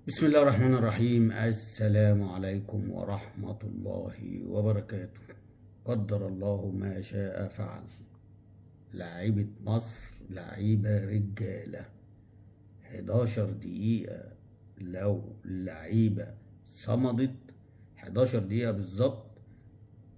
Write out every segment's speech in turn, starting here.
بسم الله الرحمن الرحيم. السلام عليكم ورحمة الله وبركاته. قدر الله ما شاء فعل. لعيبة مصر لعيبة رجالة. 11 دقيقة لو اللعيبة صمدت 11 دقيقة بالظبط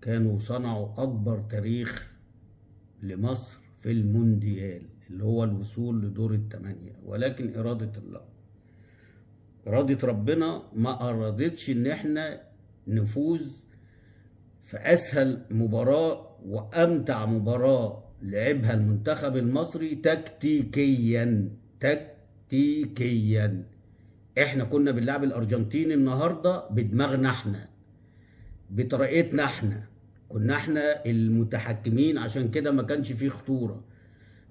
كانوا صنعوا أكبر تاريخ لمصر في المونديال اللي هو الوصول لدور الثمانية، ولكن إرادة الله، إرادة ربنا ما أرادتش إن إحنا نفوز في أسهل مباراة وأمتع مباراة لعبها المنتخب المصري تكتيكيا. إحنا كنا بنلعب الأرجنتين النهاردة بدماغنا إحنا، بطريقتنا إحنا، كنا إحنا المتحكمين، عشان كده ما كانش فيه خطورة.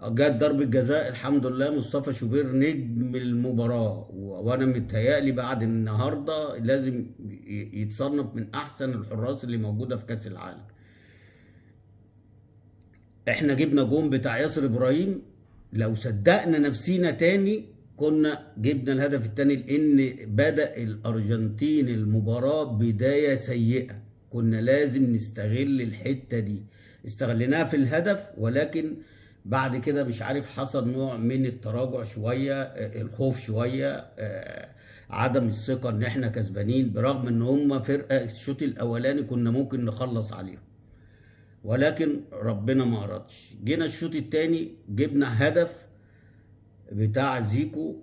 جت ضربة جزاء الحمد لله، مصطفى شوبير نجم المباراة، وانا متهيألي بعد النهارده لازم يتصنف من احسن الحراس اللي موجودة في كأس العالم. احنا جبنا جون بتاع ياسر ابراهيم، لو صدقنا نفسينا تاني كنا جبنا الهدف التاني، لان بدأ الارجنتين المباراة بداية سيئة، كنا لازم نستغل الحتة دي، استغلناها في الهدف، ولكن بعد كده مش عارف حصل نوع من التراجع شوية، الخوف شوية، عدم الثقة ان احنا كسبانين، برغم ان هم فرقة الشوط الاولاني كنا ممكن نخلص عليهم، ولكن ربنا ما أرادش. جينا الشوط الثاني جبنا هدف بتاع زيكو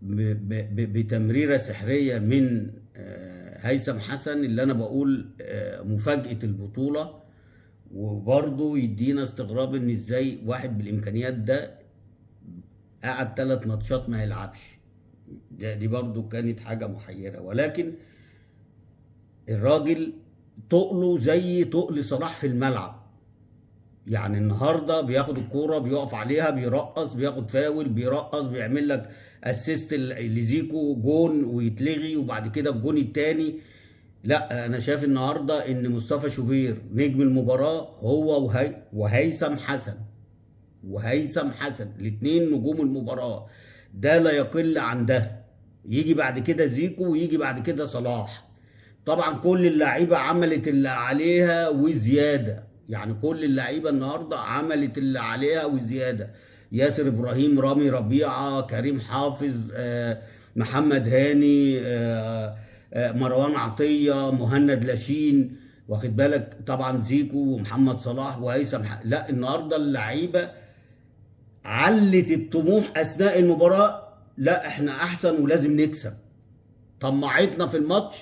بتمريرة سحرية من هيثم حسن، اللي أنا بقول مفاجأة البطولة، وبرضه يدينا استغراب إن إزاي واحد بالإمكانيات ده قعد 3 ماتشات ما يلعبش. دي برضه كانت حاجة محيرة، ولكن الراجل تقله زي تقل صلاح في الملعب. يعني النهارده بياخد الكوره بيقف عليها بيرقص، بياخد فاول بيرقص، بيعمل لك اسيست لزيكو جون ويتلغي، وبعد كده الجون التاني. لا، انا شايف النهارده ان مصطفى شوبير نجم المباراه، هو وهيثم حسن الاثنين نجوم المباراه، ده لا يقل عن ده. يجي بعد كده زيكو ويجي بعد كده صلاح. طبعا كل اللعيبه عملت اللي عليها وزياده، يعني كل اللعيبه النهارده عملت اللي عليها وزياده. ياسر ابراهيم، رامي ربيعه، كريم حافظ، محمد هاني، مروان عطيه، مهند لاشين، واخد بالك، طبعا زيكو ومحمد صلاح وهيثم لا، النهارده اللعيبه علت الطموح اثناء المباراه. لا احنا احسن ولازم نكسب، طمعتنا في الماتش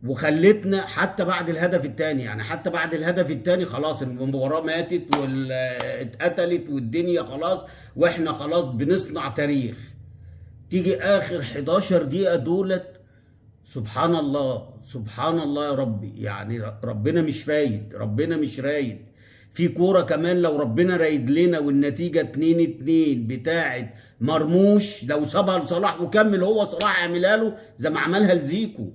وخلتنا حتى بعد الهدف الثاني، يعني حتى بعد الهدف الثاني خلاص المباراه ماتت اتقتلت والدنيا خلاص، واحنا خلاص بنصنع تاريخ. تيجي اخر 11 دقيقه دولت، سبحان الله سبحان الله يا ربي، يعني ربنا مش رايد. في كوره كمان لو ربنا رايد لنا والنتيجه 2-2 بتاعت مرموش، لو سابها لصلاح وكمل هو صلاح يعملها له زي ما عملها لزيكو.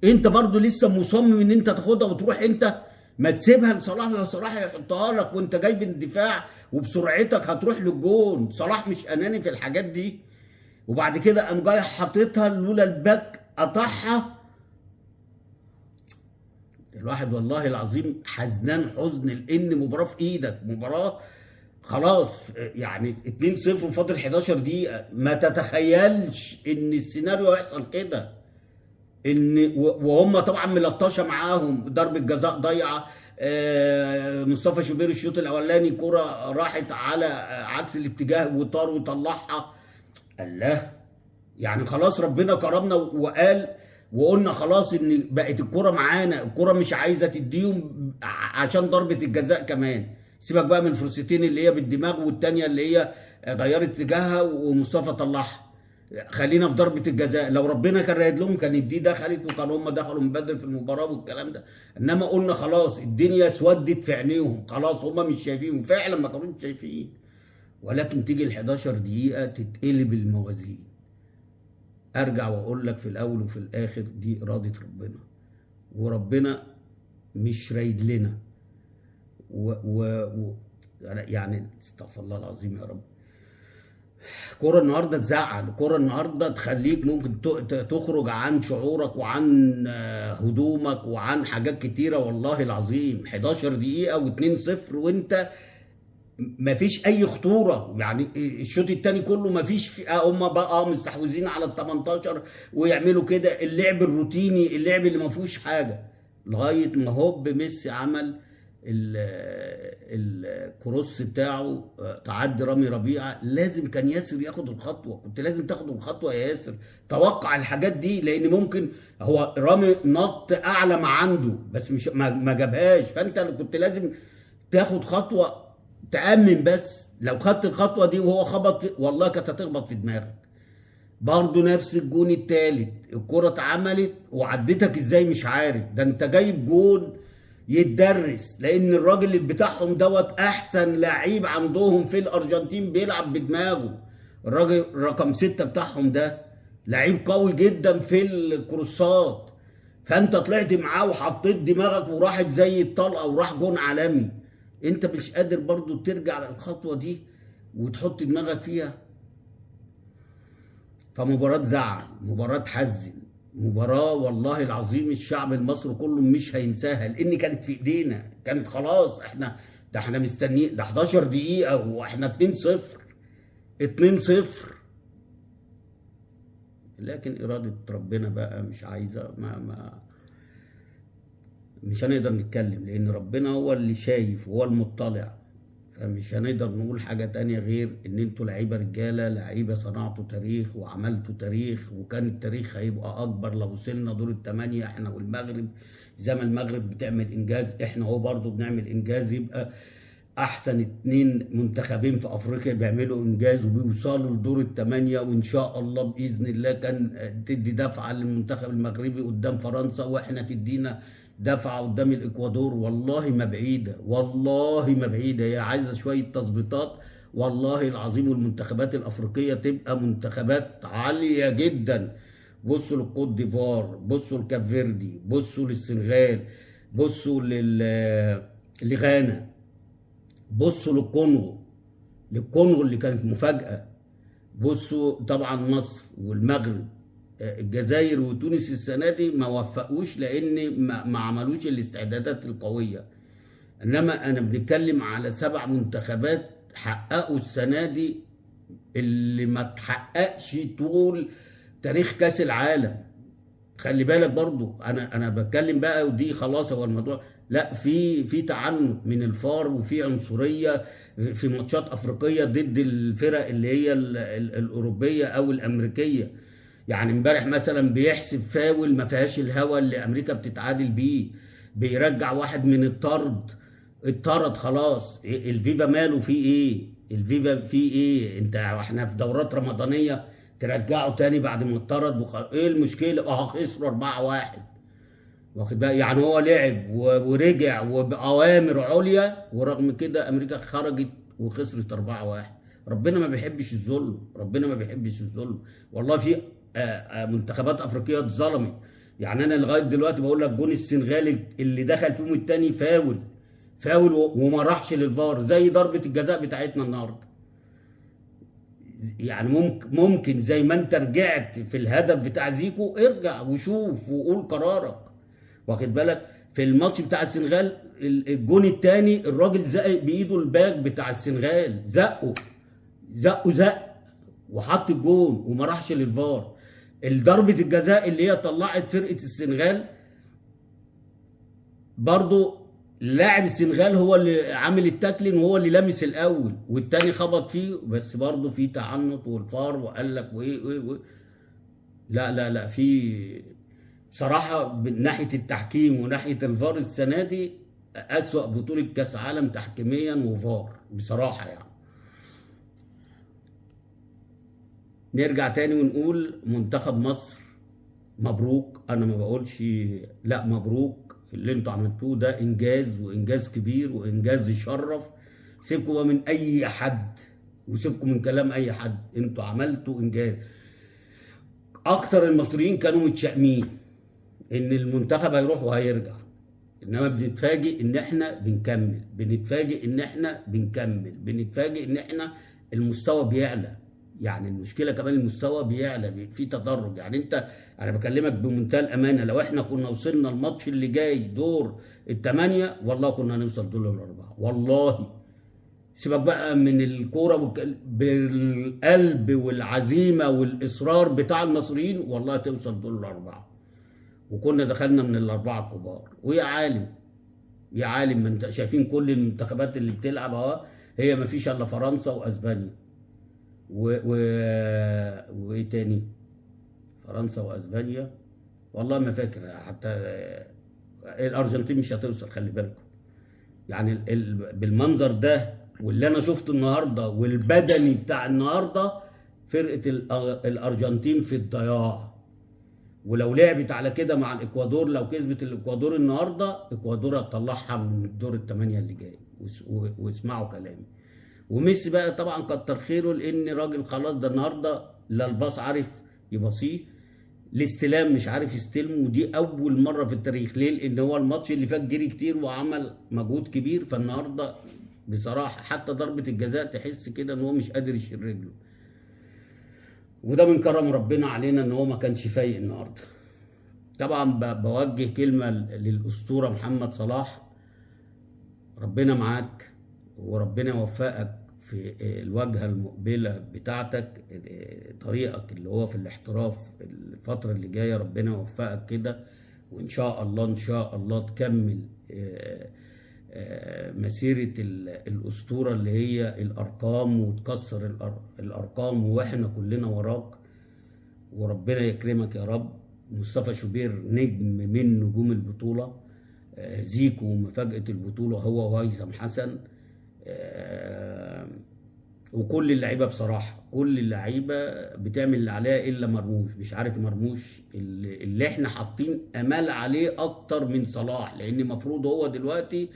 انت برضو لسه مصمم ان انت تاخدها وتروح انت، ما تسيبها لصلاح، وصلاح يحطها لك وانت جاي من الدفاع وبسرعتك هتروح للجون. صلاح مش اناني في الحاجات دي. وبعد كده قام جاي حاططها لولا الباك قطعها. الواحد والله العظيم حزنان حزن، لان مباراه في ايدك، مباراه خلاص، يعني 2-0 وفاضل 11 دقيقه، ما تتخيلش ان السيناريو يحصل كده. ان وهم طبعا ملطشه معاهم ضربه جزاء ضيعه. مصطفى شوبير الشوط الاولاني كره راحت على عكس الاتجاه وطار وطلعها. الله، يعني خلاص ربنا كرمنا وقال، وقلنا خلاص ان بقت الكره معانا، الكره مش عايزه تديهم عشان ضربه الجزاء كمان. سيبك بقى من الفرصتين اللي هي بالدماغ والتانيه اللي هي غيرت اتجاهها ومصطفى طلعها. خلينا في ضربه الجزاء، لو ربنا كان رايد لهم كانت دي دخلت وكان هم دخلوا من بدري في المباراه والكلام ده. انما قلنا خلاص الدنيا اسودت في عينيهم، خلاص هم مش شايفين، وفعلا ما كانوش شايفين. ولكن تيجي ال 11 دقيقه تتقلب الموازين. ارجع واقول لك في الاول وفي الاخر دي اراده ربنا، وربنا مش رايد لنا و يعني استغفر الله العظيم يا رب. كرة النهارده تزعل، كرة النهارده تخليك ممكن تخرج عن شعورك وعن هدومك وعن حاجات كتيرة. والله العظيم 11 دقيقة و2-0 وانت مفيش اي خطورة. يعني الشوط التاني كله مفيش هم بقى مستحوذين على ال 18 ويعملوا كده اللعب الروتيني، اللعب اللي ما فيهوش حاجة، لغاية ما هوب ميسي عمل الكروس بتاعه، تعدي رامي ربيعه. لازم كان ياسر ياخد الخطوه، كنت لازم تاخد الخطوه يا ياسر. توقع الحاجات دي، لان ممكن هو رامي نط اعلى ما عنده بس مش ما جابهاش، فانت كنت لازم تاخد خطوه تامن. بس لو خدت الخطوه دي وهو خبط والله كانت هتخبط في دماغك. برضه نفس الجون التالت، الكرة اتعملت وعدتك ازاي مش عارف. ده انت جايب جون يتدرس، لان الراجل اللي بتاعهم دوت احسن لعيب عندهم في الارجنتين بيلعب بدماغه. الراجل رقم 6 بتاعهم ده لعيب قوي جدا في الكروسات، فانت طلعت معاه وحطيت دماغك وراحت زي الطلقه وراح جون عالمي. انت مش قادر برضو ترجع الخطوه دي وتحط دماغك فيها. فمباراة زعل، مباراة تحزن، مباراة والله العظيم الشعب المصري كله مش هينساها، لان كانت في ايدينا، كانت خلاص احنا مستنيين. ده 11 دقيقة واحنا 2-0 2-0. لكن إرادة ربنا بقى مش عايزة، مش هنقدر نتكلم، لان ربنا هو اللي شايف وهو المطلع. فمش هنقدر نقول حاجة تانية غير ان انتوا لعيبة رجالة، لعيبة صنعتوا تاريخ وعملتوا تاريخ، وكان التاريخ هيبقى اكبر لو وصلنا دور الثمانية احنا والمغرب. زي ما المغرب بتعمل انجاز احنا هو برضو بنعمل انجاز، يبقى احسن 2 منتخبين في افريقيا بيعملوا انجاز وبيوصلوا لدور الثمانية. وان شاء الله باذن الله كان تدي دفعة للمنتخب المغربي قدام فرنسا، واحنا تدينا دفعة قدام الاكوادور. والله ما بعيدة، والله ما بعيدة، هي عايزة شوية تظبيطات والله العظيم. والمنتخبات الافريقية تبقى منتخبات عالية جدا. بصوا للكوت ديفوار، بصوا لكاب فيردي، بصوا للسنغال، بصوا لغانا، بصوا للكونغو اللي كانت مفاجأة. بصوا طبعا مصر والمغرب، الجزائر وتونس السنة دي ما وفقوش لأن ما عملوش الاستعدادات القوية. إنما أنا بنتكلم على 7 منتخبات حققوا السنة دي اللي ما تحققش طول تاريخ كأس العالم. خلي بالك برضو انا بتكلم بقى، ودي خلاص هو الموضوع، لا في تعنت من الفار وفي عنصريه في ماتشات افريقيه ضد الفرق اللي هي الاوروبيه او الامريكيه. يعني امبارح مثلا بيحسب فاول ما فيهاش الهوا اللي امريكا بتتعادل بيه، بيرجع واحد من الطرد، اتطرد خلاص. الفيفا ماله فيه ايه؟ الفيفا فيه ايه؟ انت احنا في دورات رمضانيه ترجعه تاني بعد ما اتطرد ايه المشكله؟ خسروا 4-1. واخد بقى يعني هو لعب ورجع وبأوامر عليا، ورغم كده امريكا خرجت وخسرت 4-1. ربنا ما بيحبش الظلم، ربنا ما بيحبش الظلم. والله في منتخبات افريقيه اتظلمت. يعني انا لغايه دلوقتي بقول لك جون السنغال اللي دخل فيهم التاني فاول وما راحش للفار، زي ضربه الجزاء بتاعتنا النهارده. يعني ممكن زي ما انت رجعت في الهدف بتاع زيكو، ارجع وشوف وقول قرارك. واخد بالك في الماتش بتاع السنغال الجون الثاني الراجل زق بايده الباك بتاع السنغال، زق وحط الجون وما راحش للفار. ضربة الجزاء اللي هي طلعت فرقة السنغال برضو لاعب السنغال هو اللي عامل التاكلين وهو اللي لامس الاول، والتاني خبط فيه، بس برضه في تعنت والفار وقال لك وايه. لا في بصراحه من ناحيه التحكيم وناحيه الفار السنه دي اسوأ بطوله كاس عالم تحكيميا وفار بصراحه يعني. نرجع تاني ونقول منتخب مصر مبروك. انا ما بقولش لا، مبروك اللي انتوا عملتوه ده انجاز، وانجاز كبير، وانجاز يشرف. سيبكم بقى من اي حد وسيبكم من كلام اي حد، انتوا عملتوا انجاز. اكتر المصريين كانوا متشائمين ان المنتخب هيروح وهيرجع، انما بنتفاجئ ان احنا بنكمل، بنتفاجئ ان احنا المستوى بيعلى. يعني المشكله كمان المستوى بيعلى، في تدرج. يعني انت، انا بكلمك بمنتهى الامانه، لو احنا كنا وصلنا الماتش اللي جاي دور الثمانيه والله كنا هنوصل دور الاربعه والله. سيبك بقى من الكوره بالقلب والعزيمه والاصرار بتاع المصريين والله توصل دور الاربعه، وكنا دخلنا من الاربعه الكبار. ويا عالم، يا عالم، ما انت شايفين كل المنتخبات اللي بتلعب اهو، هي ما فيش الا فرنسا واسبانيا و... وايه تاني؟ فرنسا واسبانيا، والله ما فاكر حتى. الارجنتين مش هتوصل، خلي بالكم. يعني بالمنظر ده واللي انا شفته النهارده والبدني بتاع النهارده، فرقه الارجنتين في الضياع. ولو لعبت على كده مع الاكوادور، لو كسبت الاكوادور النهارده، اكوادور هتطلعها من الدور الثمانيه اللي جاي. واسمعوا كلامي. وميسي بقى طبعا كتر خيره، لان راجل خلاص ده النهارده لا الباص عارف يباصيه، الاستلام مش عارف يستلمه، ودي اول مره في التاريخ. ليه؟ لان هو الماتش اللي فات جري كتير وعمل مجهود كبير، فالنهارده بصراحه حتى ضربه الجزاء تحس كده ان هو مش قادر يشيل رجله. وده من كرم ربنا علينا ان هو ما كانش فايق النهارده. طبعا بوجه كلمه للاسطوره محمد صلاح، ربنا معاك وربنا يوفقك في الواجهه المقبله بتاعتك، طريقك اللي هو في الاحتراف الفتره اللي جايه، ربنا يوفقك كده، وان شاء الله ان شاء الله تكمل مسيره الاسطوره اللي هي الارقام، وتكسر الارقام، واحنا كلنا وراك، وربنا يكرمك يا رب. مصطفى شوبير نجم من نجوم البطوله، زيكو مفاجأة البطولة هو وهيثم حسن، وكل اللعيبة بصراحة، كل اللعيبة بتعمل اللي عليها إلا مرموش. مش عارف مرموش اللي احنا حاطين أمال عليه أكتر من صلاح، لأن المفروض هو دلوقتي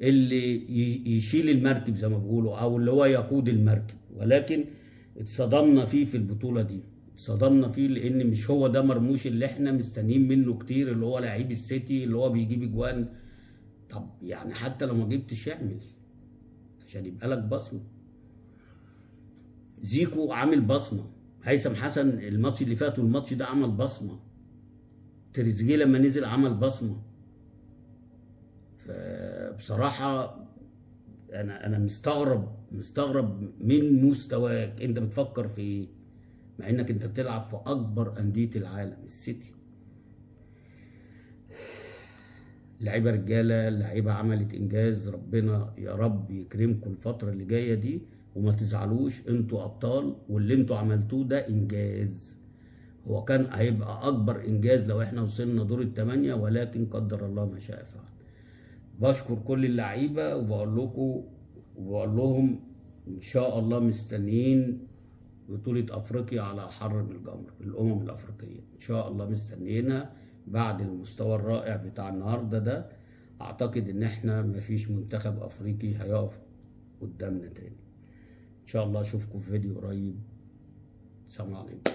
اللي يشيل المركب زي ما بيقولوا، أو اللي هو يقود المركب، ولكن اتصدمنا فيه في البطولة دي. اتصدمنا فيه لان مش هو ده مرموش اللي احنا مستنيين منه كتير، اللي هو لعيب السيتي اللي هو بيجيب اجوان. طب يعني حتى لو ما جبتش اعمل عشان يبقى لك بصمه. زيكو عامل بصمه، هيثم حسن الماتش اللي فات والماتش ده عمل بصمه، تريزيجيه لما نزل عمل بصمه. فبصراحه انا مستغرب من مستواك، انت بتفكر في ايه؟ مع انك انت بتلعب في اكبر انديه العالم السيتي. لعيبه رجاله، لعيبه عملت انجاز، ربنا يا رب يكرمكم الفتره اللي جايه دي، وما تزعلوش، انتوا ابطال، واللي انتوا عملتوه ده انجاز. هو كان هيبقى اكبر انجاز لو احنا وصلنا دور الثمانيه، ولكن قدر الله ما شاء فعل. بشكر كل اللعيبه وبقول لهم ان شاء الله مستنيين بطولة أفريقيا على حر من الجمر، الأمم الأفريقية إن شاء الله مستنيينها. بعد المستوى الرائع بتاع النهاردة ده، أعتقد إن إحنا مفيش منتخب أفريقي هيقف قدامنا تاني. إن شاء الله أشوفكم في فيديو قريب. سلام عليكم.